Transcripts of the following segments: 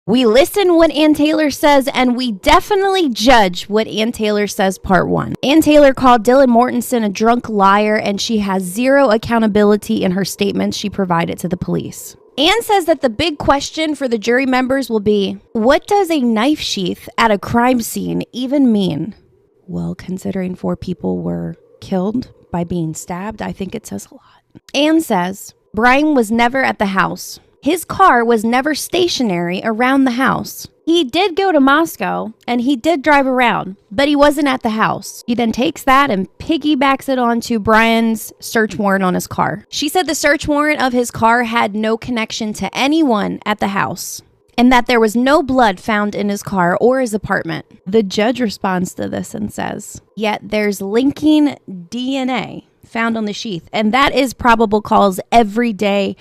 We listen what Ann Taylor says, and we definitely judge what Ann Taylor says, part 1. Ann Taylor called Dylan Mortensen a drunk liar, and she has zero accountability in her statements she provided to the police. Ann says that the big question for the jury members will be, what does a knife sheath at a crime scene even mean? Well, considering 4 people were killed by being stabbed, I think it says a lot. Ann says Bryan was never at the house. His car was never stationary around the house. He did go to Moscow and he did drive around, but he wasn't at the house. He then takes that and piggybacks it onto Bryan's search warrant on his car. She said the search warrant of his car had no connection to anyone at the house and that there was no blood found in his car or his apartment. The judge responds to this and says, yet there's linking DNA found on the sheath, and that is probable cause every day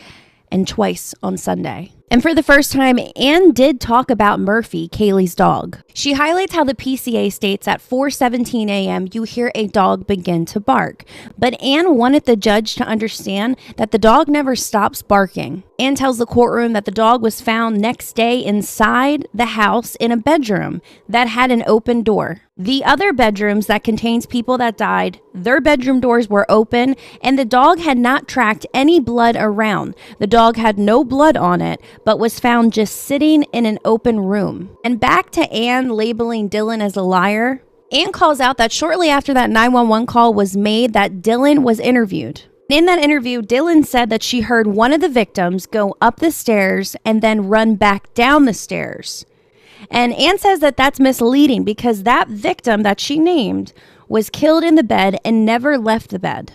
and twice on Sunday. And for the first time, Ann did talk about Murphy, Kaylee's dog. She highlights how the PCA states at 4:17 a.m. you hear a dog begin to bark. But Ann wanted the judge to understand that the dog never stops barking. Ann tells the courtroom that the dog was found next day inside the house in a bedroom that had an open door. The other bedrooms that contains people that died, their bedroom doors were open, and the dog had not tracked any blood around. The dog had no blood on it, but was found just sitting in an open room. And back to Ann labeling Dylan as a liar. Ann calls out that shortly after that 911 call was made that Dylan was interviewed. In that interview, Dylan said that she heard one of the victims go up the stairs and then run back down the stairs. And Ann says that that's misleading because that victim that she named was killed in the bed and never left the bed.